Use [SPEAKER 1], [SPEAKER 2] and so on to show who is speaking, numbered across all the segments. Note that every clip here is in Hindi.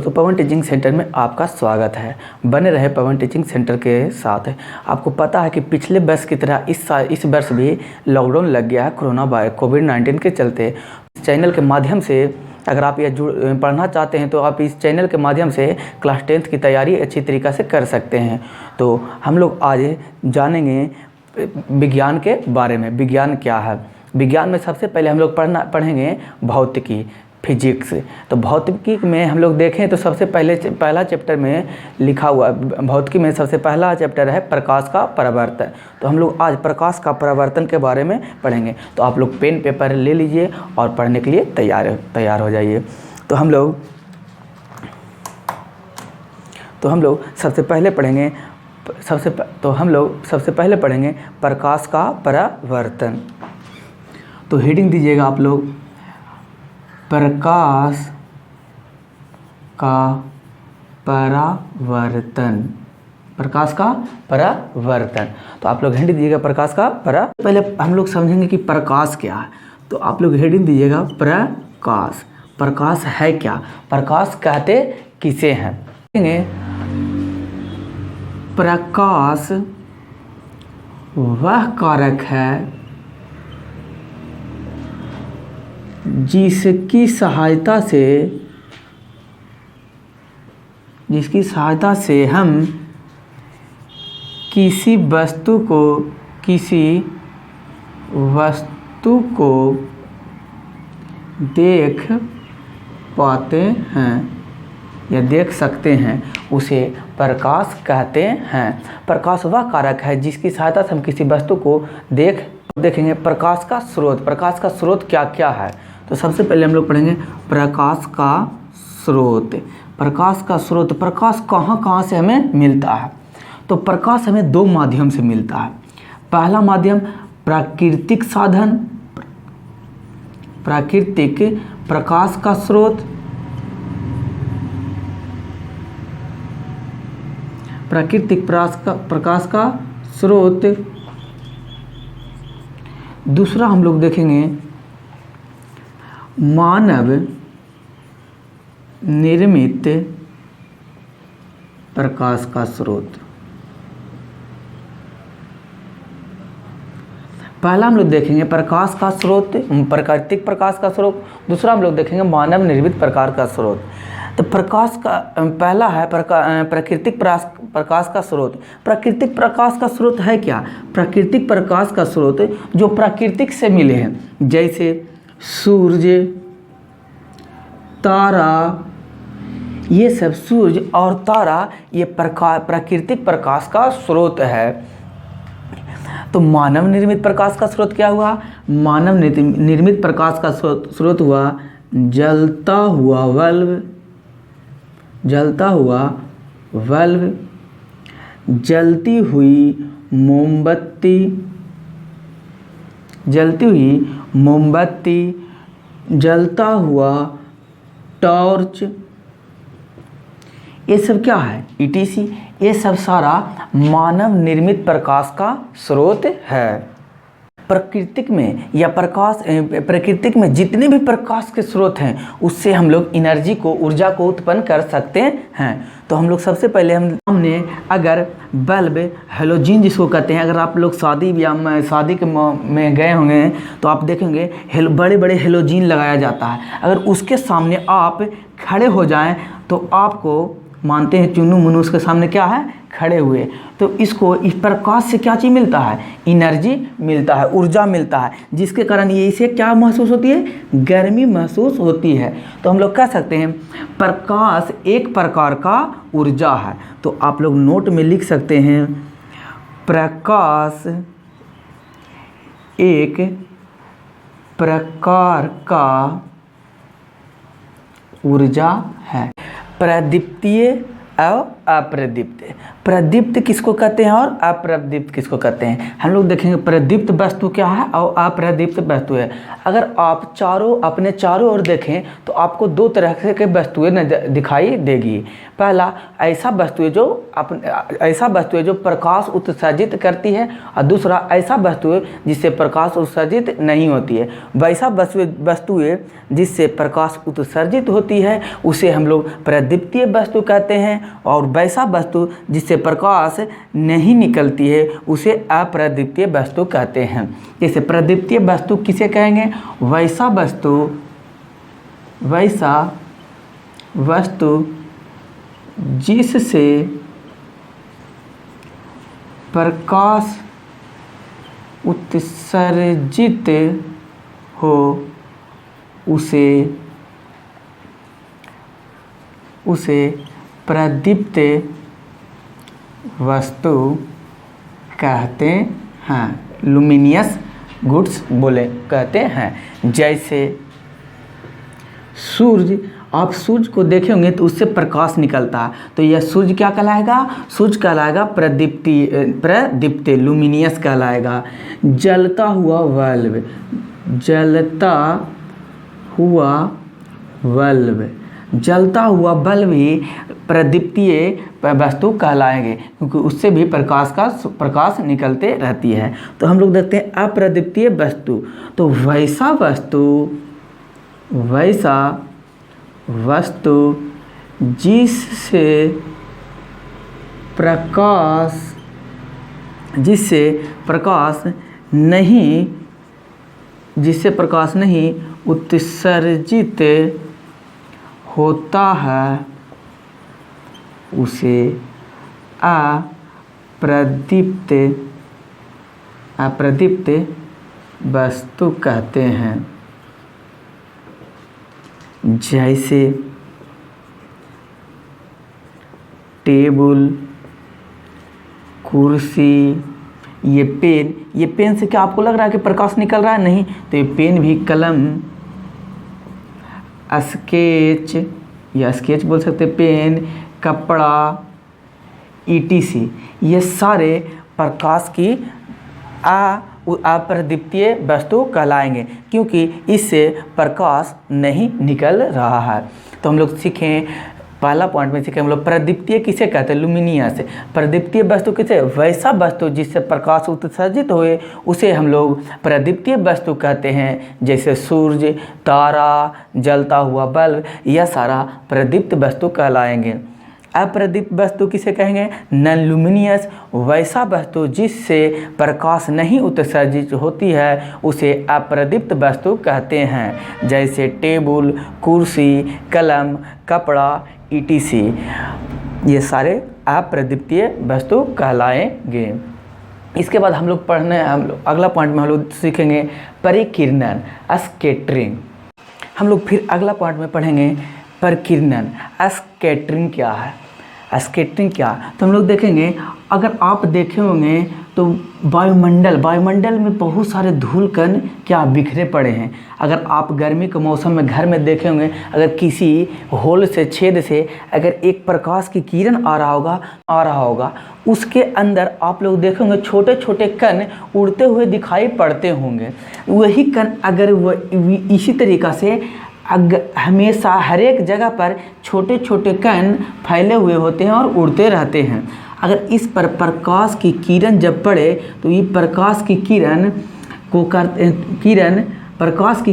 [SPEAKER 1] दोस्तों, पवन टीचिंग सेंटर में आपका स्वागत है। बने रहे पवन टीचिंग सेंटर के साथ। आपको पता है कि पिछले वर्ष की तरह इस वर्ष भी लॉकडाउन लग गया है कोविड-19 के चलते। इस चैनल के माध्यम से अगर आप यह पढ़ना चाहते हैं तो आप इस चैनल के माध्यम से क्लास 10th की तैयारी अच्छी तरीक़े से कर सकते हैं। तो हम लोग आज जानेंगे विज्ञान के बारे में। विज्ञान क्या है? विज्ञान में सबसे पहले हम लोग पढ़ेंगे भौतिकी, फिजिक्स। तो भौतिकी में हम लोग देखें तो सबसे पहला चैप्टर में लिखा हुआ, भौतिकी में सबसे पहला चैप्टर है प्रकाश का परावर्तन। तो हम लोग आज प्रकाश का परावर्तन के बारे में पढ़ेंगे। तो आप लोग पेन पेपर ले लीजिए और पढ़ने के लिए तैयार हो जाइए। तो हम लोग सबसे पहले पढ़ेंगे प्रकाश का परावर्तन। तो हेडिंग दीजिएगा आप लोग, प्रकाश का परावर्तन। प्रकाश का परावर्तन। तो आप लोग हेडिंग दीजिएगा प्रकाश का पहले हम लोग समझेंगे कि प्रकाश क्या है। तो आप लोग हेडिंग दीजिएगा प्रकाश। प्रकाश है क्या? प्रकाश कहते किसे हैं? प्रकाश वह कारक है जिसकी सहायता से हम किसी वस्तु को देख पाते हैं या देख सकते हैं, उसे प्रकाश कहते हैं। प्रकाश वह कारक है जिसकी सहायता से हम किसी वस्तु को देखेंगे। प्रकाश का स्रोत। प्रकाश का स्रोत क्या क्या है? तो सबसे पहले हम लोग पढ़ेंगे प्रकाश का स्रोत। प्रकाश का स्रोत, प्रकाश कहाँ से हमें मिलता है? तो प्रकाश हमें दो माध्यम से मिलता है। पहला माध्यम प्राकृतिक साधन, प्राकृतिक प्रकाश का स्रोत। प्राकृतिक प्रकाश का स्रोत। दूसरा हम लोग देखेंगे मानव निर्मित प्रकाश का स्रोत। पहला हम लोग देखेंगे प्रकाश का स्रोत, प्राकृतिक प्रकाश का स्रोत। दूसरा हम लोग देखेंगे मानव निर्मित प्रकाश का स्रोत। तो प्रकाश का पहला है प्राकृतिक प्रकाश का स्रोत। प्राकृतिक प्रकाश का स्रोत है क्या? प्राकृतिक प्रकाश का स्रोत जो प्राकृतिक से मिले हैं, जैसे सूर्य, तारा, ये सब सूर्य और तारा ये प्राकृतिक प्रकाश का स्रोत है। तो मानव निर्मित प्रकाश का स्रोत क्या हुआ? मानव निर्मित प्रकाश का स्रोत हुआ जलता हुआ बल्ब, जलती हुई मोमबत्ती, जलता हुआ टॉर्च। ये सब क्या है? ETC। ये सब सारा मानव निर्मित प्रकाश का स्रोत है। प्राकृतिक में जितने भी प्रकाश के स्रोत हैं, उससे हम लोग एनर्जी को, ऊर्जा को उत्पन्न कर सकते हैं। तो हम लोग सबसे पहले हमने अगर बल्ब, हेलोजन जिसको कहते हैं, अगर आप लोग शादी में गए होंगे तो आप देखेंगे बड़े बड़े हेलोजन लगाया जाता है। अगर उसके सामने आप खड़े हो जाएं तो आपको मानते हैं चुन्नू मुन्नू उसके सामने क्या है? खड़े हुए। तो इसको इस प्रकाश से क्या चीज़ मिलता है? एनर्जी मिलता है, ऊर्जा मिलता है, जिसके कारण ये इसे क्या महसूस होती है? गर्मी महसूस होती है। तो हम लोग कह सकते हैं प्रकाश एक प्रकार का ऊर्जा है। तो आप लोग नोट में लिख सकते हैं प्रकाश एक प्रकार का ऊर्जा है। प्रदीप्तीय और अप्रदीप्त। प्रदीप्त किसको कहते हैं और अप्रदीप्त किसको कहते हैं? हम लोग देखेंगे प्रदीप्त वस्तु क्या है और अप्रदीप्त वस्तु है। अगर आप अपने चारों ओर देखें तो आपको दो तरह के वस्तुएं दिखाई देगी। पहला ऐसा वस्तु है जो प्रकाश उत्सर्जित करती है, और दूसरा ऐसा वस्तु है जिससे प्रकाश उत्सर्जित नहीं होती है। वैसा वस्तुएं जिससे प्रकाश उत्सर्जित होती है उसे हम लोग प्रदीप्तीय वस्तु कहते हैं, और वैसा वस्तु जिससे प्रकाश नहीं निकलती है उसे अप्रदीप्तीय वस्तु कहते हैं। जैसे प्रदीप्तीय वस्तु किसे कहेंगे? वैसा वस्तु जिससे प्रकाश उत्सर्जित हो उसे प्रदीप्त वस्तु कहते हैं, लुमिनियस गुड्स कहते हैं। जैसे सूर्य, आप सूर्य को देखे होंगे तो उससे प्रकाश निकलता है, तो यह सूर्य क्या कहलाएगा? सूर्य कहलाएगा प्रदीप्त लुमिनियस कहलाएगा। जलता हुआ बल्ब ही प्रदीप्तीय वस्तु कहलाएंगे, क्योंकि उससे भी प्रकाश निकलते रहती है। तो हम लोग देखते हैं अप्रदीप्तीय वस्तु। तो वैसा वस्तु जिससे प्रकाश नहीं उत्सर्जित होता है उसे अप्रदीप्त वस्तु कहते हैं। जैसे टेबल, कुर्सी, ये पेन से क्या आपको लग रहा है कि प्रकाश निकल रहा है? नहीं। तो ये पेन भी, कलम, स्केच या स्केच बोल सकते, पेन, कपड़ा, ETC, ये सारे प्रकाश की अप्रदीप्तीय वस्तु कहलाएंगे, क्योंकि इससे प्रकाश नहीं निकल रहा है। तो हम लोग सीखें, पहला पॉइंट में सीखें हम लोग प्रदीप्तीय किसे कहते हैं? लुमिनियस। प्रदीप्तीय वस्तु किसे? वैसा वस्तु जिससे प्रकाश उत्सर्जित होए उसे हम लोग प्रदीप्तीय वस्तु कहते हैं। जैसे सूर्य, तारा, जलता हुआ बल्ब, यह सारा प्रदीप्त वस्तु कहलाएंगे। अप्रदीप्त वस्तु किसे कहेंगे? Non luminous. वैसा वस्तु जिससे प्रकाश नहीं उत्सर्जित होती है उसे अप्रदीप्त वस्तु कहते हैं। जैसे टेबल, कुर्सी, कलम, कपड़ा, ETC, ये सारे अप्रदीप्तीय वस्तु कहलाएंगे। इसके बाद हम लोग अगला पॉइंट में हम लोग सीखेंगे परिकिरणन, स्कैटरिंग। हम लोग फिर अगला पॉइंट में पढ़ेंगे परिकिरणन, स्कैटरिंग क्या है? स्कैटरिंग क्या? तो हम लोग देखेंगे, अगर आप देखे होंगे तो वायुमंडल में बहुत सारे धूल कण क्या बिखरे पड़े हैं। अगर आप गर्मी के मौसम में घर में देखे होंगे, अगर किसी होल से, छेद से अगर एक प्रकाश की किरण आ रहा होगा उसके अंदर आप लोग देखेंगे छोटे छोटे कण उड़ते हुए दिखाई पड़ते होंगे। वही कण अगर इसी तरीक़ा से हमेशा हर एक जगह पर छोटे छोटे कण फैले हुए होते हैं और उड़ते रहते हैं। अगर इस पर प्रकाश की किरण जब पड़े तो ये प्रकाश की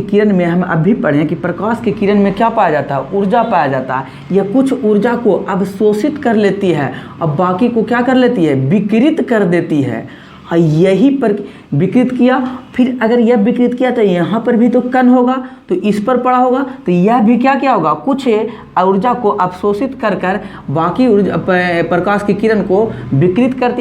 [SPEAKER 1] किरण में हम अभी पढ़ें कि प्रकाश की किरण में क्या पाया जाता है? ऊर्जा पाया जाता है। यह कुछ ऊर्जा को अवशोषित कर लेती है और बाकी को क्या कर लेती है? विकिरित कर देती है। और यही पर विकृत किया, फिर अगर यह विकृत किया तो यहाँ पर भी तो कण होगा, तो इस पर पड़ा होगा, तो यह भी क्या होगा? कुछ ऊर्जा को अवशोषित कर बाकी प्रकाश की किरण को विकृत कर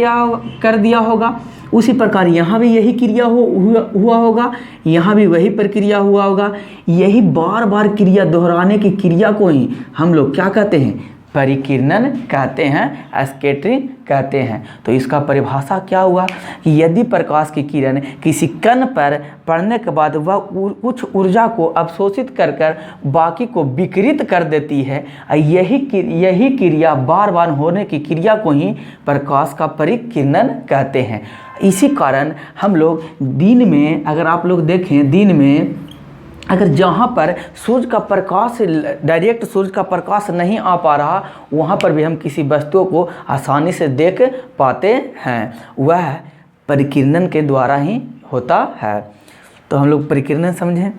[SPEAKER 1] दिया होगा। उसी प्रकार यहाँ भी यही क्रिया हुआ होगा, यहाँ भी वही प्रक्रिया हुआ होगा। यही बार बार क्रिया दोहराने की क्रिया को ही हम लोग क्या कहते हैं? परिकिरणन कहते हैं, स्कैटरिंग कहते हैं। तो इसका परिभाषा क्या हुआ कि यदि प्रकाश की किरण किसी कण पर पड़ने के बाद वह कुछ ऊर्जा को अवशोषित कर बाकी को विकिरित कर देती है, यही क्रिया बार बार होने की क्रिया को ही प्रकाश का परिकिरणन कहते हैं। इसी कारण हम लोग दिन में, अगर आप लोग देखें, दिन में अगर जहाँ पर सूर्य का प्रकाश, डायरेक्ट सूर्य का प्रकाश नहीं आ पा रहा, वहाँ पर भी हम किसी वस्तुओं को आसानी से देख पाते हैं, वह परिकिरणन के द्वारा ही होता है। तो हम लोग परिकिरणन समझें।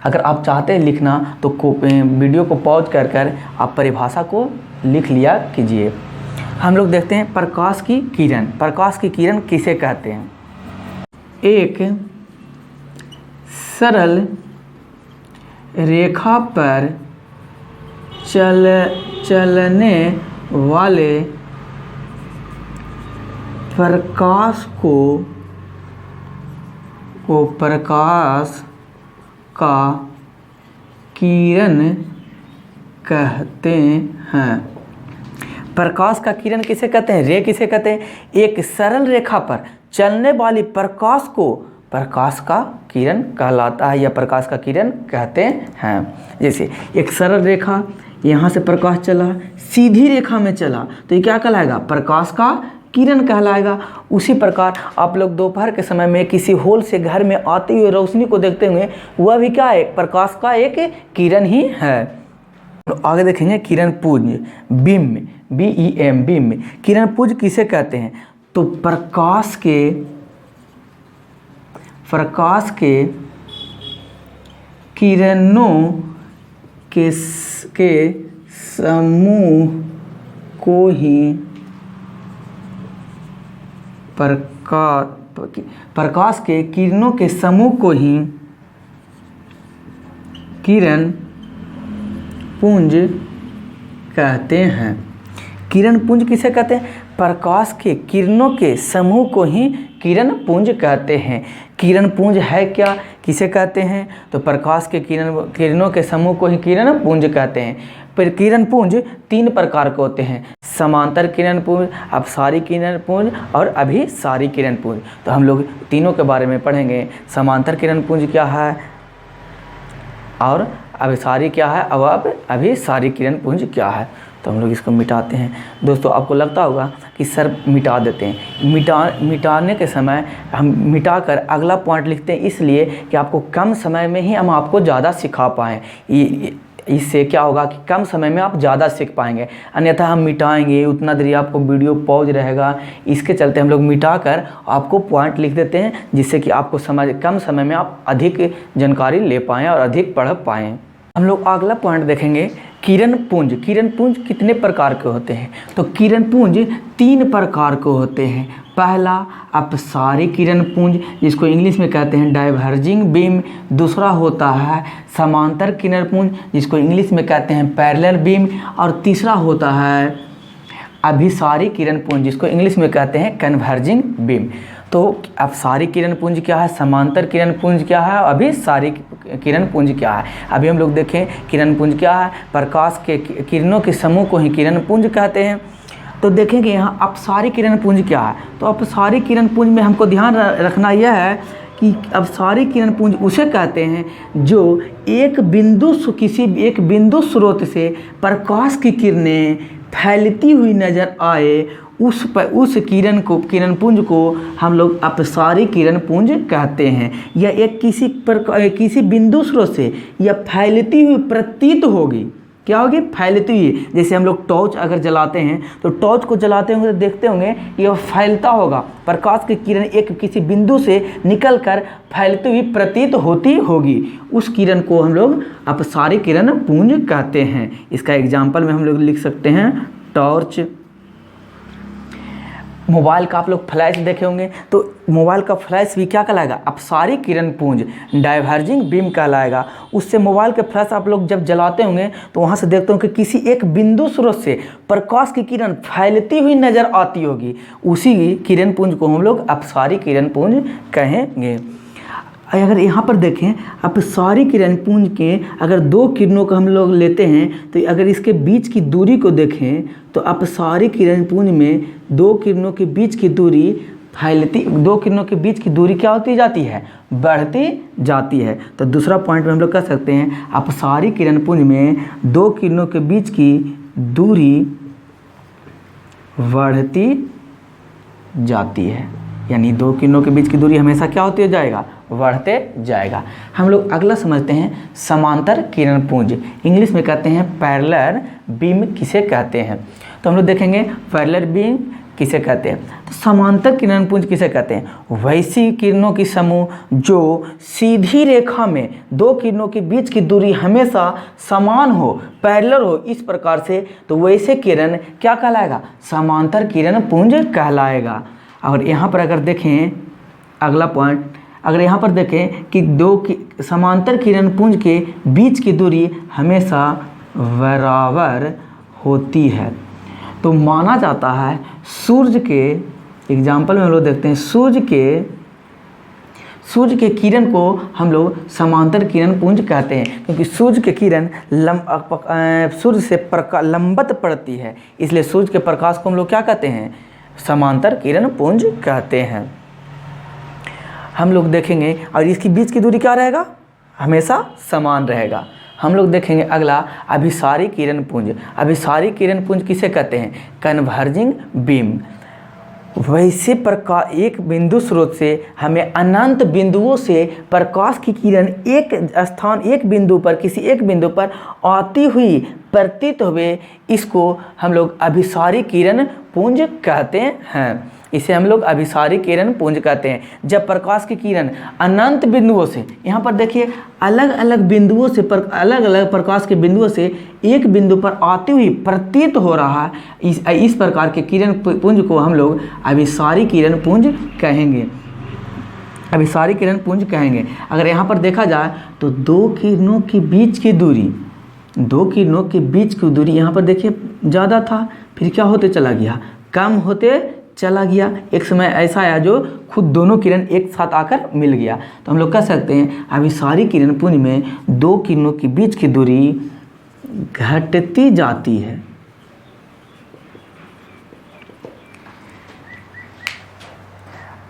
[SPEAKER 1] अगर आप चाहते हैं लिखना तो वीडियो को पॉज कर आप परिभाषा को लिख लिया कीजिए। हम लोग देखते हैं प्रकाश की किरण। प्रकाश की किरण किसे कहते हैं? एक सरल रेखा पर चलने वाले प्रकाश को प्रकाश का किरण कहते हैं। प्रकाश का किरण किसे कहते हैं? रे किसे कहते हैं? एक सरल रेखा पर चलने वाली प्रकाश को प्रकाश का किरण कहलाता है या प्रकाश का किरण कहते हैं। जैसे एक सरल रेखा, यहाँ से प्रकाश चला, सीधी रेखा में चला, तो ये क्या कहलाएगा? प्रकाश का किरण कहलाएगा। उसी प्रकार आप लोग दोपहर के समय में किसी होल से घर में आती हुई रोशनी को देखते होंगे, वह भी क्या है? प्रकाश का एक किरण ही है। तो आगे देखेंगे किरण पुंज, बिंब, BEM, बिंब। किरण पुंज किसे कहते हैं? तो प्रकाश के किरणों के समूह को ही प्रकाश के किरणों के समूह को ही किरण पुंज कहते हैं। किरण पुंज किसे कहते हैं? प्रकाश के किरणों के समूह को ही किरण पुंज कहते हैं। किरण पुंज है क्या, किसे कहते हैं? तो प्रकाश के किरणों के समूह को ही किरण पुंज कहते हैं। फिर किरण पुंज 3 प्रकार के होते हैं: समांतर किरण पुंज, अपसारी किरण पुंज और अभिसारी किरण पुंज। तो हम लोग तीनों के बारे में पढ़ेंगे। समांतर किरण पुंज क्या है और अभिसारी क्या है और अभिसारी किरण पुंज क्या है। तो हम लोग इसको मिटाते हैं। दोस्तों, आपको लगता होगा कि सर मिटा देते हैं। मिटाने के समय हम मिटाकर अगला पॉइंट लिखते हैं, इसलिए कि आपको कम समय में ही हम आपको ज़्यादा सिखा पाएँ। इससे क्या होगा कि कम समय में आप ज़्यादा सीख पाएंगे। अन्यथा हम मिटाएंगे, उतना देर आपको वीडियो पॉज रहेगा। इसके चलते हम लोग मिटाकर आपको पॉइंट लिख देते हैं, जिससे कि आपको कम समय में आप अधिक जानकारी ले पाएँ और अधिक पढ़ पाएँ। हम लोग अगला पॉइंट देखेंगे किरण पुंज। किरण पुंज कितने प्रकार के होते हैं? तो किरण पुंज 3 प्रकार के होते हैं। पहला अपसारी किरण पुंज, जिसको इंग्लिश में कहते हैं डाइवर्जिंग बीम। दूसरा होता है समांतर किरण पुंज, जिसको इंग्लिश में कहते हैं पैरेलल बीम। और तीसरा होता है अभिसारी किरण पुंज, जिसको इंग्लिश में कहते हैं कन्वर्जिंग बीम। तो अपसारी किरण पुंज क्या है, समांतर किरण पुंज क्या है, अभिसारी किरण पुंज क्या है? अभी हम लोग देखें किरण पुंज क्या है। प्रकाश के किरणों के समूह को ही किरण पुंज कहते हैं। तो देखेंगे यहाँ अपसारी किरण पुंज क्या है। तो अपसारी किरण पुंज में हमको ध्यान रखना यह है कि अपसारी किरण पुंज उसे कहते हैं जो किसी एक बिंदु स्रोत से प्रकाश की किरणें फैलती हुई नज़र आए, उस किरण पुंज को हम लोग अपसारी किरण पुंज कहते हैं। यह एक किसी बिंदु स्रोत से यह फैलती हुई प्रतीत होगी। क्या होगी? फैलती हुई। जैसे हम लोग टॉर्च अगर जलाते हैं तो टॉर्च को जलाते होंगे तो देखते होंगे यह फैलता होगा। प्रकाश की किरण एक किसी बिंदु से निकलकर फैलती हुई प्रतीत होती होगी, उस किरण को हम लोग अपसारी किरण पुंज कहते हैं। इसका एग्जाम्पल में हम लोग लिख सकते हैं टॉर्च। मोबाइल का आप लोग फ्लैश देखे होंगे, तो मोबाइल का फ्लैश भी क्या कहलाएगा? अपसारी किरण पुंज, डाइवर्जिंग बीम कहलाएगा। उससे मोबाइल के फ्लैश आप लोग जब जलाते होंगे तो वहाँ से देखते होंगे कि किसी एक बिंदु स्रोत से प्रकाश की किरण फैलती हुई नज़र आती होगी, उसी किरण पुंज को हम लोग अपसारी किरण पुंज कहेंगे। अगर यहाँ पर देखें अपसारी किरण पुंज के अगर दो किरणों को हम लोग लेते हैं तो अगर इसके बीच की दूरी को देखें तो अपसारी किरण पुंज में दो किरणों के बीच की दूरी दो किरणों के बीच की दूरी क्या होती जाती है, बढ़ती जाती है। तो दूसरा पॉइंट में हम लोग कह सकते हैं अपसारी किरण पुंज में दो किरणों के बीच की दूरी बढ़ती जाती है, यानी दो किरणों के बीच की दूरी हमेशा क्या होती जाएगा, बढ़ते जाएगा। हम लोग अगला समझते हैं समांतर किरण पुंज, इंग्लिश में कहते हैं पैरेलल बीम किसे कहते हैं। तो हम लोग देखेंगे पैरेलल बीम किसे कहते हैं, तो समांतर किरण पुंज किसे कहते हैं, वैसी किरणों की समूह जो सीधी रेखा में दो किरणों के बीच की दूरी हमेशा समान हो, पैरेलल हो इस प्रकार से, तो वैसे किरण क्या कहलाएगा, समांतर किरण पुंज कहलाएगा। और यहाँ पर अगर देखें अगला पॉइंट, अगर यहाँ पर देखें कि समांतर किरण पुंज के बीच की दूरी हमेशा बराबर होती है, तो माना जाता है सूर्य के एग्जाम्पल में हम लोग देखते हैं सूर्य के किरण को हम लोग समांतर किरण पुंज कहते हैं, क्योंकि सूर्य के किरण सूर्य से लंबवत पड़ती है, इसलिए सूर्य के प्रकाश को हम लोग क्या कहते हैं, समांतर किरण पुंज कहते हैं। हम लोग देखेंगे और इसके बीच की दूरी क्या रहेगा, हमेशा समान रहेगा। हम लोग देखेंगे अगला अभिसारी किरण पुंज। अभिसारी किरण पुंज किसे कहते हैं, कन्वर्जिंग बीम। वैसे प्रकाश एक बिंदु स्रोत से हमें अनंत बिंदुओं से प्रकाश की किरण एक बिंदु पर किसी एक बिंदु पर आती हुई प्रतीत हुए, इसको हम लोग अभिसारी किरण पुंज कहते हैं। इसे हम लोग अभिसारी किरण पुंज कहते हैं। जब प्रकाश की किरण अनंत बिंदुओं से, यहाँ पर देखिए अलग अलग बिंदुओं से अलग अलग प्रकाश के बिंदुओं से एक बिंदु पर आती हुई प्रतीत हो रहा है, इस प्रकार के किरण पुंज को हम लोग अभिसारी किरण पुंज कहेंगे, अभिसारी किरण पुंज कहेंगे। अगर यहाँ पर देखा जाए तो दो किरणों के बीच की दूरी यहाँ पर देखिए ज़्यादा था, फिर क्या होते चला गया, कम होते चला गया। एक समय ऐसा आया जो खुद दोनों किरण एक साथ आकर मिल गया। तो हम लोग कह सकते हैं अभिसारी किरण पुंज में दो किरणों के बीच की दूरी घटती जाती है।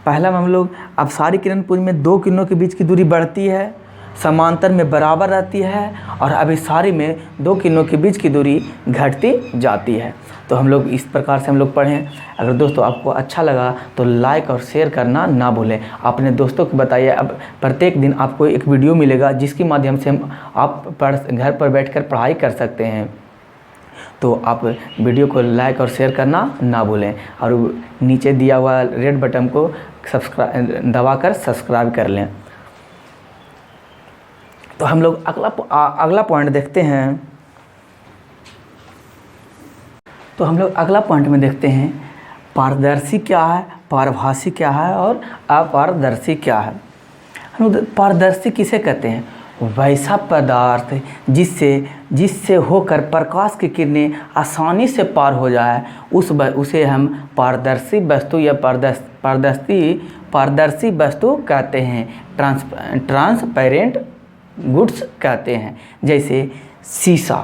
[SPEAKER 1] पहला में हम लोग अपसारी किरण पुंज में दो किरणों के बीच की दूरी बढ़ती है, समांतर में बराबर रहती है, और अभिसारी में दो किरणों के बीच की दूरी घटती जाती है। तो हम लोग इस प्रकार से हम लोग पढ़ें। अगर दोस्तों आपको अच्छा लगा तो लाइक और शेयर करना ना भूलें। अपने दोस्तों को बताइए। अब प्रत्येक दिन आपको एक वीडियो मिलेगा जिसके माध्यम से आप घर पर बैठकर पढ़ाई कर सकते हैं। तो आप वीडियो को लाइक और शेयर करना ना भूलें, और नीचे दिया हुआ रेड बटन को दबाकर सब्सक्राइब कर लें। तो हम लोग अगला पॉइंट देखते हैं। तो हम लोग अगला पॉइंट में देखते हैं पारदर्शी क्या है, पारभासी क्या है और अपारदर्शी क्या है। हम लोग पारदर्शी किसे कहते हैं, वैसा पदार्थ जिससे होकर प्रकाश की किरणें आसानी से पार हो जाए उसे हम पारदर्शी वस्तु या पारदर्शी वस्तु कहते हैं, ट्रांसपेरेंट गुड्स कहते हैं। जैसे शीशा,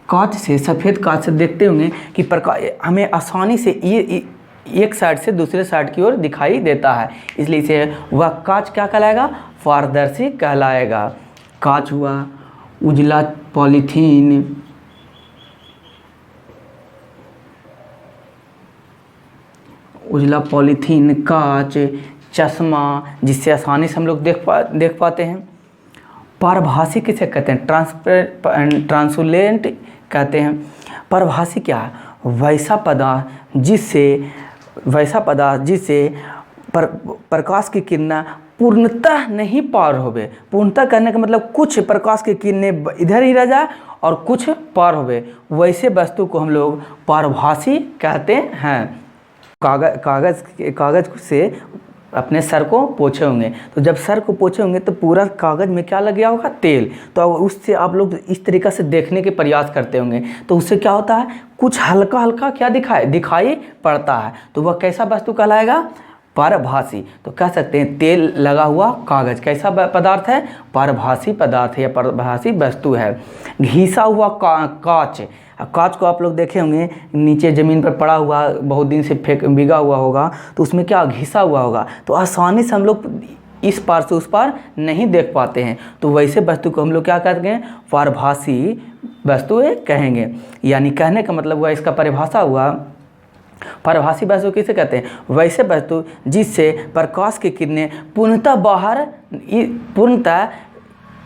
[SPEAKER 1] कांच से, सफ़ेद कांच से देखते होंगे कि प्रकाश हमें आसानी से ये एक साइड से दूसरे साइड की ओर दिखाई देता है, इसलिए इसे वह कांच क्या कहलाएगा, पारदर्शी कहलाएगा। कांच हुआ, उजला पॉलीथीन, कांच, चश्मा, जिससे आसानी से हम लोग देख पाते हैं। पारभासी किसे कहते हैं, ट्रांसपेरेंट कहते हैं। पारभासी क्या है, वैसा पदार्थ जिससे प्रकाश की किरणें पूर्णतः नहीं पार होवे। पूर्णतः कहने का मतलब कुछ प्रकाश की किरणें इधर ही रह जाए और कुछ पार होवे, वैसे वस्तु को हम लोग पारभासी कहते हैं। कागज़ से अपने सर को पोछे होंगे, तो जब सर को पोछे होंगे तो पूरा कागज़ में क्या लग गया होगा, तेल। तो उससे आप लोग इस तरीक़ा से देखने के प्रयास करते होंगे, तो उससे क्या होता है, कुछ हल्का हल्का क्या दिखाई पड़ता है, तो वह कैसा वस्तु कहलाएगा, परभासी। तो कह सकते हैं तेल लगा हुआ कागज़ कैसा पदार्थ है? परभासी पदार्थ है या परभासी वस्तु है। घिसा हुआ कांच, कांच को आप लोग देखे होंगे नीचे ज़मीन पर पड़ा हुआ बहुत दिन से भीगा हुआ होगा, तो उसमें क्या घिसा हुआ होगा, तो आसानी से हम लोग इस पार से उस पार नहीं देख पाते हैं, तो वैसे वस्तु को हम लोग क्या कहते हैं? परभासी वस्तुएं कहेंगे। यानी कहने का मतलब हुआ, इसका परिभाषा हुआ, परभासी वस्तु किसे कहते हैं? वैसे वस्तु जिससे प्रकाश की किरणें पूर्णतः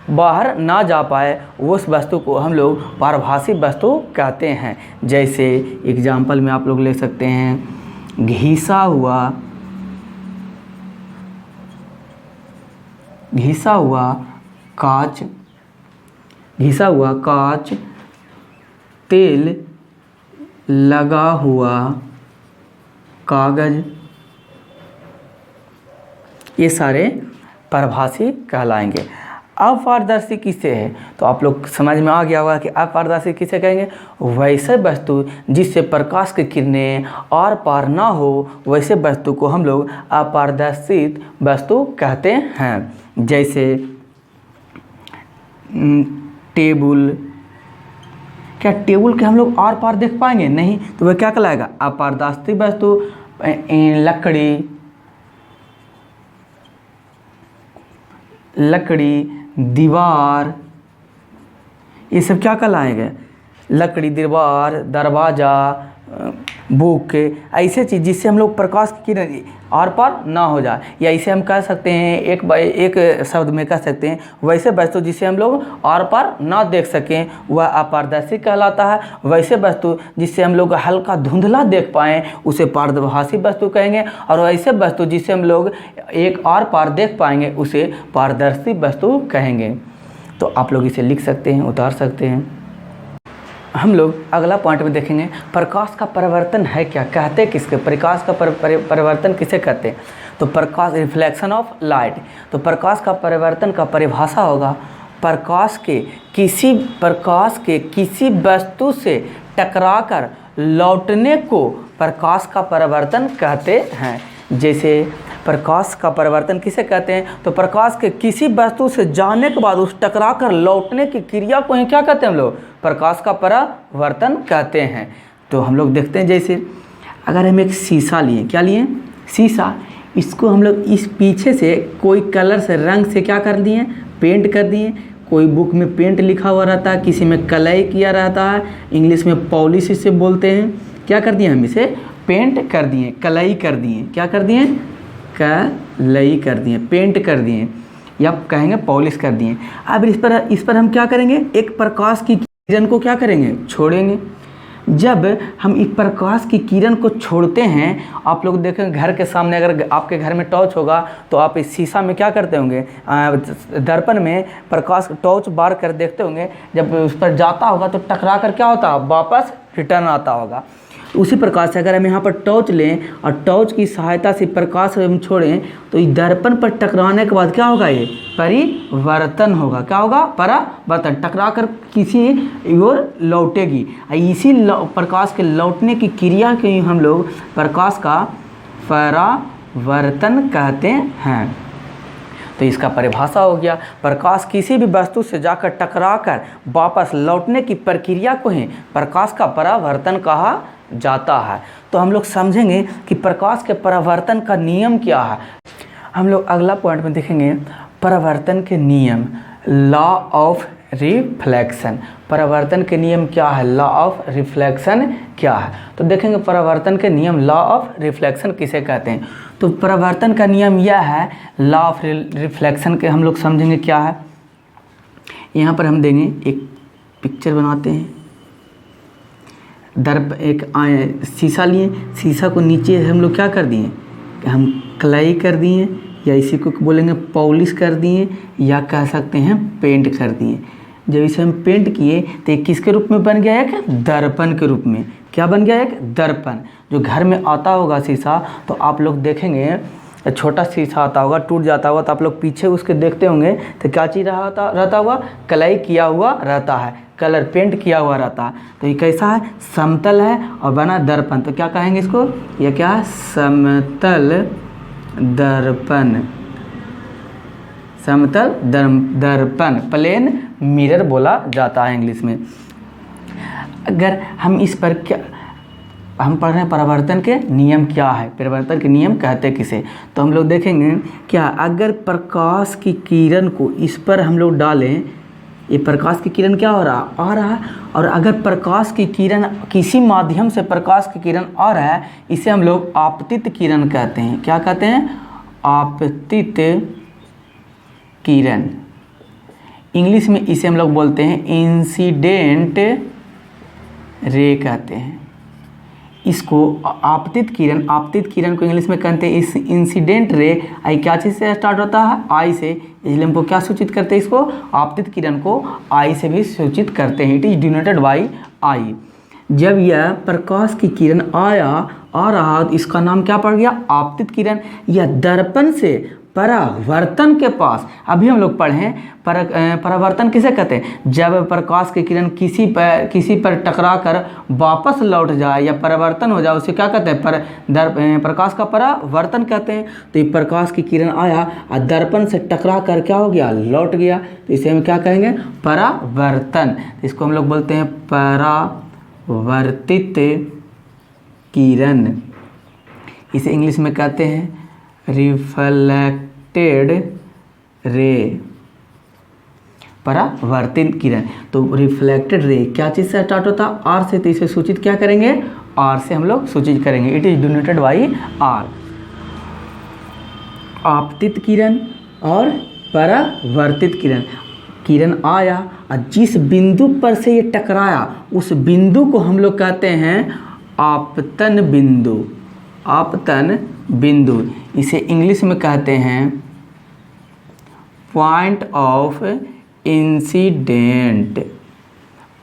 [SPEAKER 1] बाहर ना जा पाए, उस वस्तु को हम लोग परभासी वस्तु कहते हैं। जैसे एग्जाम्पल में आप लोग ले सकते हैं घिसा हुआ कांच, तेल लगा हुआ कागज, ये सारे परभासी कहलाएंगे। अपारदर्शी किसे है? तो आप लोग समझ में आ गया होगा कि अपारदर्शी किसे कहेंगे? वैसे वस्तु जिससे प्रकाश की किरणें आर पार ना हो, वैसे वस्तु को हम लोग अपारदर्शी वस्तु कहते हैं। जैसे टेबल, क्या टेबल के हम लोग आर पार देख पाएंगे? नहीं, तो वह क्या कहलाएगा? अपारदर्शी वस्तु। लकड़ी, दीवार, ये सब क्या कहलाएंगे? लकड़ी, दीवार, दरवाज़ा, बुक, ऐसे चीज़ जिससे हम लोग प्रकाश की किरण आर पार ना हो जाए, या इसे हम कह सकते हैं एक शब्द में कह सकते हैं वैसे वस्तु जिसे हम लोग आर पार ना देख सकें, वह अपारदर्शी कहलाता है। वैसे वस्तु जिससे हम लोग हल्का धुंधला देख पाएँ, उसे पारभासी वस्तु कहेंगे। और वैसे वस्तु जिसे हम लोग एक आर पार देख पाएंगे, उसे पारदर्शी वस्तु कहेंगे। तो आप लोग इसे लिख सकते हैं, उतार सकते हैं। हम लोग अगला पॉइंट में देखेंगे प्रकाश का परिवर्तन है क्या, कहते किसके? प्रकाश का परिवर्तन किसे कहते हैं? तो प्रकाश, रिफ्लेक्शन ऑफ लाइट। तो प्रकाश का परिवर्तन का परिभाषा होगा, प्रकाश के किसी वस्तु से टकराकर लौटने को प्रकाश का परिवर्तन कहते हैं। जैसे प्रकाश का परिवर्तन किसे कहते हैं? तो प्रकाश के किसी वस्तु से जाने के बाद उस टकरा कर लौटने की क्रिया को ही क्या कहते हैं हम लोग? प्रकाश का परावर्तन कहते हैं। तो हम लोग देखते हैं, जैसे अगर हम एक शीशा लिए, क्या लिए? शीशा, इसको हम लोग इस पीछे से कोई कलर से, रंग से क्या कर दिए? पेंट कर दिए। कोई बुक में पेंट लिखा हुआ रहता है, किसी में कलई किया रहता है, इंग्लिश में पॉलिश इसे बोलते हैं। क्या कर दिए? हम इसे पेंट कर दिए, कलई कर दिए। क्या कर दिए? कलई कर दिए, पेंट कर दिए, या कहेंगे पॉलिश कर दिए। अब इस पर हम क्या करेंगे? एक प्रकाश की किरण को क्या करेंगे? छोड़ेंगे। जब हम इस प्रकाश की किरण को छोड़ते हैं, आप लोग देखेंगे घर के सामने, अगर आपके घर में टॉर्च होगा तो आप इस शीशा में क्या करते होंगे? दर्पण में प्रकाश टॉर्च बार कर देखते होंगे। जब उस पर जाता होगा तो टकरा कर क्या होता है? वापस रिटर्न आता होगा। उसी प्रकार से अगर हम यहाँ पर टॉर्च लें और टॉर्च की सहायता से प्रकाश हम छोड़ें, तो इस दर्पण पर टकराने के बाद क्या होगा? ये परिवर्तन होगा। क्या होगा? परावर्तन। टकरा कर किसी ओर लौटेगी। इसी प्रकाश के लौटने की क्रिया के हम लोग प्रकाश का परावर्तन कहते हैं। तो इसका परिभाषा हो गया, प्रकाश किसी भी वस्तु से जाकर टकराकर वापस लौटने की प्रक्रिया को ही प्रकाश का परावर्तन कहा जाता है। तो हम लोग समझेंगे कि प्रकाश के परावर्तन का नियम क्या है। हम लोग अगला पॉइंट में देखेंगे परावर्तन के नियम, लॉ ऑफ रिफ्लेक्शन। परावर्तन के नियम क्या है? लॉ ऑफ रिफ्लेक्शन क्या है? तो देखेंगे परावर्तन के नियम, लॉ ऑफ रिफ्लेक्शन किसे कहते हैं। तो परावर्तन का नियम यह है, लॉ ऑफ रिफ्लेक्शन के हम लोग समझेंगे क्या है। यहाँ पर हम देंगे एक पिक्चर बनाते हैं। एक शीशा लिए, शीशा को नीचे हम लोग क्या कर दिए? हम कलई कर दिए, या इसी को बोलेंगे पॉलिश कर दिए, या कह सकते हैं पेंट कर दिए। जब इसे हम पेंट किए तो ये किसके रूप में बन गया? एक दर्पण के रूप में। क्या बन गया? एक दर्पण। जो घर में आता होगा शीशा, तो आप लोग देखेंगे छोटा शीशा आता होगा, टूट जाता होगा, तो आप लोग पीछे उसके देखते होंगे तो क्या चीज़ रहता हुआ? कलई किया हुआ रहता है, कलर पेंट किया हुआ रहता है। तो ये कैसा है? समतल है और बना दर्पण। तो क्या कहेंगे इसको? यह क्या है? समतल दर्पण, समतल दर्पण, प्लेन मिरर बोला जाता है इंग्लिश में। अगर हम इस पर क्या हम पढ़ रहे हैं, परावर्तन के नियम क्या है, परावर्तन के नियम कहते किसे, तो हम लोग देखेंगे क्या, अगर प्रकाश की किरण को इस पर हम लोग डालें, ये प्रकाश की किरण क्या हो रहा आ रहा है, और अगर प्रकाश की किरण किसी माध्यम से प्रकाश की किरण आ रहा है, इसे हम लोग आपतित किरण कहते हैं। क्या कहते हैं? आपतित किरण। इंग्लिश में इसे हम लोग बोलते हैं इंसिडेंट रे कहते हैं। इसको आपतित किरण को इंग्लिश में कहते हैं इस इंसिडेंट रे। आई क्या चीज़ से स्टार्ट होता है? आई से, इसलिए हमको क्या सूचित करते हैं इसको? आपतित किरण को आई से भी सूचित करते हैं। It is denoted by I. जब यह प्रकाश की किरण आ रहा तो इसका नाम क्या पड़ गया? आपतित किरण। यह दर्पण से परावर्तन के पास, अभी हम लोग पढ़े परावर्तन किसे कहते हैं? जब प्रकाश की किरण किसी पर टकरा कर वापस लौट जाए या परावर्तन हो जाए, उसे क्या कहते हैं? प्रकाश का परावर्तन कहते हैं। तो ये प्रकाश की किरण आया और दर्पण से टकरा कर क्या हो गया? लौट गया, तो इसे हम क्या कहेंगे? परावर्तन। इसको हम लोग बोलते हैं परावर्तित किरण। इसे इंग्लिश में कहते हैं रिफ्लेक्टेड रे, परावर्तित किरण। तो रिफ्लेक्टेड रे क्या चीज़ से स्टार्ट होता है? आर से, तो इसे सूचित क्या करेंगे? आर से हम लोग सूचित करेंगे। It is denoted by R. आपतित किरण और परावर्तित किरण। किरण आया और जिस बिंदु पर से ये टकराया उस बिंदु को हम लोग कहते हैं आपतन बिंदु। आपतन बिंदु, इसे इंग्लिश में कहते हैं point of incident.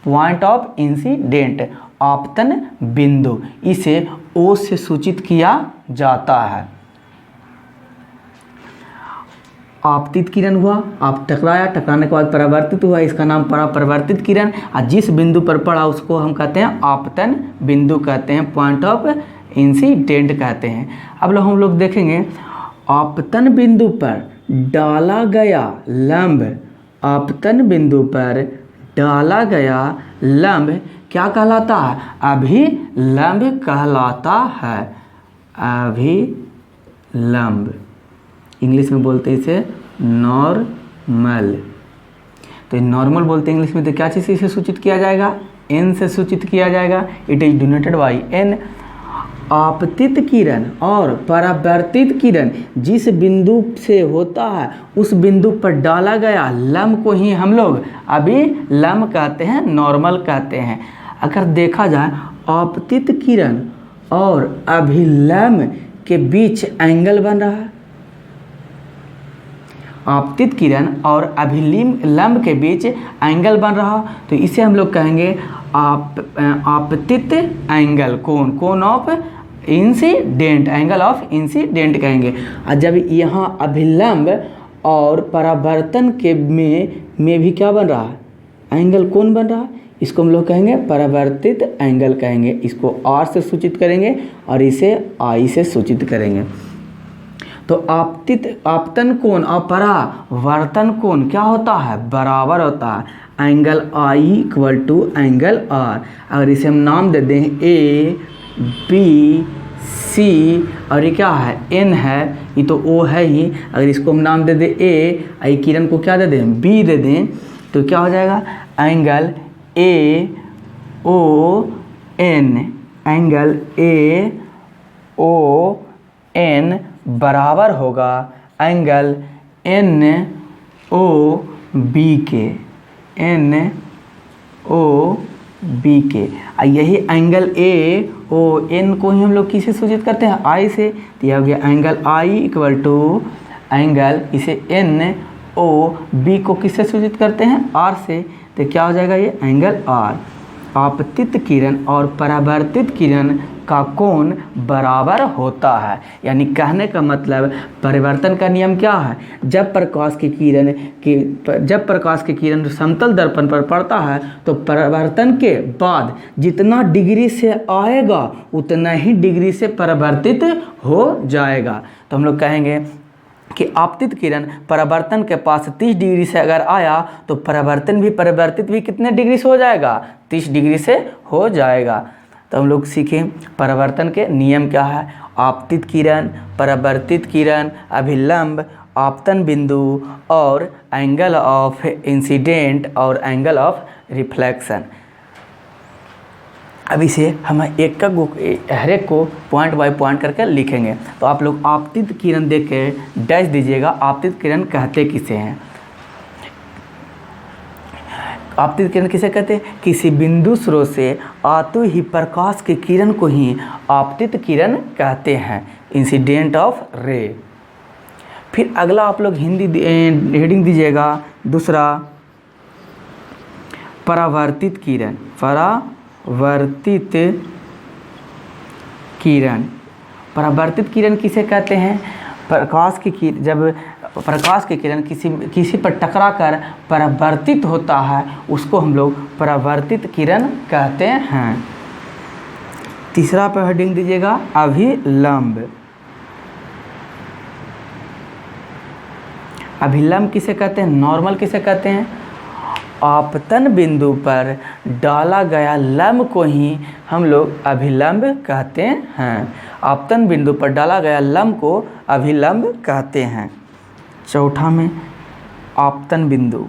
[SPEAKER 1] Point of incident, आपतन बिंदु। इसे ओ से सूचित किया जाता है। आपतित किरण हुआ, आप टकराया, टकराने के बाद परावर्तित हुआ, इसका नाम पड़ा परावर्तित किरण। और जिस बिंदु पर पड़ा उसको हम कहते हैं आपतन बिंदु कहते हैं, पॉइंट ऑफ इंसिडेंट कहते हैं। अब हम लोग देखेंगे आपतन बिंदु पर डाला गया लंब, आपतन बिंदु पर डाला गया लंब क्या कहलाता है? अभिलंब कहलाता है। अभिलंब, इंग्लिश में बोलते हैं इसे नॉर्मल। तो नॉर्मल बोलते हैं इंग्लिश में, तो क्या चीज़ इसे सूचित किया जाएगा? एन से सूचित किया जाएगा। It is denoted by N. आपतित किरण और परावर्तित किरण जिस बिंदु से होता है उस बिंदु पर डाला गया लंब को ही हम लोग अभिलंब कहते हैं, नॉर्मल कहते हैं। अगर देखा जाए आपतित किरण और अभिलंब के बीच एंगल बन रहा है, आपतित किरण और अभिलंब के बीच एंगल बन रहा, तो इसे हम लोग कहेंगे आपतित एंगल, कोण of incident, angle of incident कहेंगे। और जब यहाँ अभिलंब और परावर्तन के में भी क्या बन रहा है? एंगल कोण बन रहा है, इसको हम लोग कहेंगे परावर्तित एंगल कहेंगे। इसको आर से सूचित करेंगे और इसे आई से सूचित करेंगे। तो आपतन कोण और परावर्तन कोण क्या होता है? बराबर होता है। Angle I equal to angle R. अगर इसे हम नाम दे दें ए बी सी, और ये क्या है? एन है, ये तो ओ है ही। अगर इसको हम नाम दे दें ए, आई किरण को क्या दे दें? बी दे दें, तो क्या हो जाएगा? Angle A O N, angle A O N बराबर होगा एंगल एन ओ बी के, एन ओ बी के। यही एंगल ए ओ एन को ही हम लोग किसे सूचित करते हैं? आई से। तो यह हो गया angle I equal to angle, इसे एन ओ बी को किससे सूचित करते हैं? आर से। तो क्या हो जाएगा? ये एंगल आर। आपतित किरण और परावर्तित किरण का कोण बराबर होता है। यानी कहने का मतलब परिवर्तन का नियम क्या है, जब प्रकाश की किरण समतल दर्पण पर पड़ता है तो परावर्तन के बाद जितना डिग्री से आएगा उतना ही डिग्री से परावर्तित हो जाएगा। तो हम लोग कहेंगे कि आपतित किरण परावर्तन के पास 30 डिग्री से अगर आया तो परावर्तित भी कितने डिग्री से हो जाएगा, 30 डिग्री से हो जाएगा। तो हम लोग सीखें परावर्तन के नियम क्या है। आपतित किरण, परावर्तित किरण, अभिलंब, आपतन बिंदु और एंगल ऑफ इंसिडेंट और एंगल ऑफ रिफ्लेक्शन। अब इसे हम हर एक को पॉइंट बाय पॉइंट करके लिखेंगे। तो आप लोग आपतित किरण देख के डैश दीजिएगा। आपतित किरण कहते किसे हैं? आपतित किरण किसे कहते हैं? किसी बिंदु स्रोत से आते ही प्रकाश की किरण को ही आपतित किरण कहते हैं, इंसिडेंट ऑफ रे। फिर अगला आप लोग हिंदी हेडिंग दीजिएगा दूसरा, परावर्तित किरण। परावर्तित किरण किसे कहते हैं? जब प्रकाश की किरण किसी पर टकरा कर परावर्तित होता है उसको हम लोग परावर्तित किरण कहते हैं। तीसरा पर हेडिंग दीजिएगा अभिलंब। अभिलंब किसे कहते हैं? नॉर्मल किसे कहते हैं? आपतन बिंदु पर डाला गया लंब को ही हम लोग अभिलंब कहते हैं। आपतन बिंदु पर डाला गया लंब को अभिलंब कहते हैं। चौथा में आपतन बिंदु।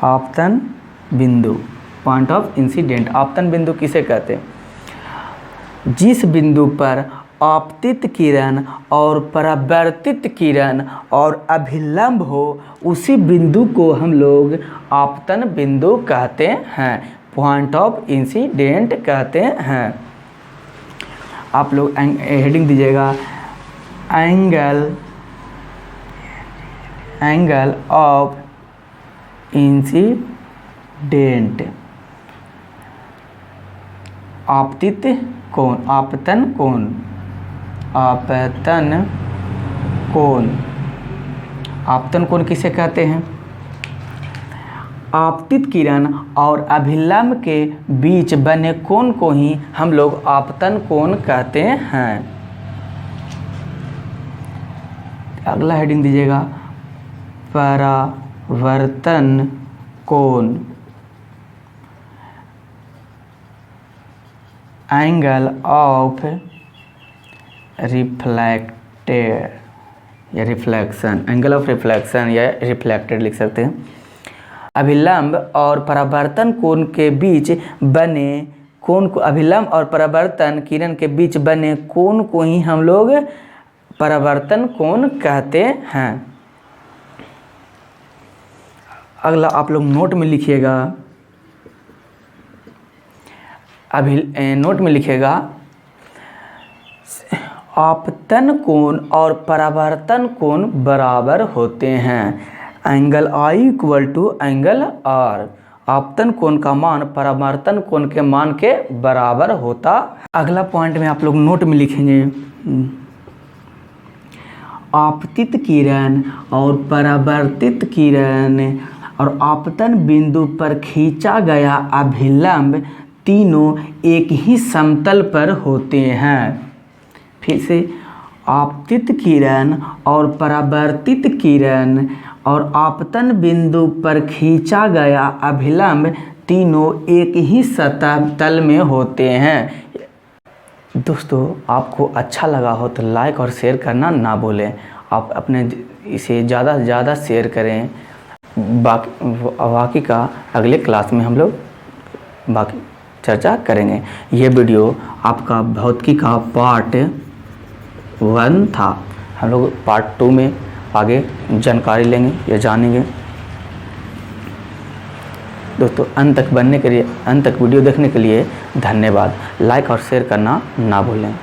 [SPEAKER 1] आपतन बिंदु पॉइंट ऑफ इंसिडेंट। आपतन बिंदु किसे कहते हैं? जिस बिंदु पर आपतित किरण और परावर्तित किरण और अभिलंब हो उसी बिंदु को हम लोग आपतन बिंदु कहते हैं, पॉइंट ऑफ इंसिडेंट कहते हैं। आप लोग हेडिंग दीजिएगा एंगल ऑफ इंसिडेंट। आपतित कोण, आपतन कोण, आपतन कोण। आपतन कोण किसे कहते हैं? आपतित किरण और अभिलंब के बीच बने कोण को ही हम लोग आपतन कोण कहते हैं। अगला हेडिंग दीजिएगा परावर्तन कोण। एंगल ऑफ रिफ्लेक्टेड या रिफ्लेक्शन, एंगल ऑफ रिफ्लेक्शन या रिफ्लेक्टेड लिख सकते हैं। अभिलंब और परावर्तन कोण के बीच बने कोण को, अभिलंब और परावर्तन किरण के बीच बने कोण को ही हम लोग परावर्तन कोण कहते हैं। अगला आप लोग नोट में लिखिएगा, नोट में लिखिएगा आपतन कोण और परावर्तन कोण बराबर होते हैं। Angle I equal to angle R। आपतन कोण का मान परावर्तन कोण के मान के बराबर होता। अगला पॉइंट में आप लोग नोट में लिखेंगे आपतित किरण और परावर्तित किरण और आपतन बिंदु पर खींचा गया अभिलंब तीनों एक ही समतल पर होते हैं। फिर से आपतित किरण और परावर्तित किरण और आपतन बिंदु पर खींचा गया अभिलंब तीनों एक ही सतह तल में होते हैं। दोस्तों आपको अच्छा लगा हो तो लाइक और शेयर करना ना भूलें। आप अपने इसे ज़्यादा से ज़्यादा शेयर करें। बाकी का अगले क्लास में हम लोग बाकी चर्चा करेंगे। ये वीडियो आपका भौतिकी का पार्ट 1 था। हम लोग पार्ट 2 में आगे जानकारी लेंगे या जानेंगे। दोस्तों अंत तक वीडियो देखने के लिए धन्यवाद। लाइक और शेयर करना ना भूलें।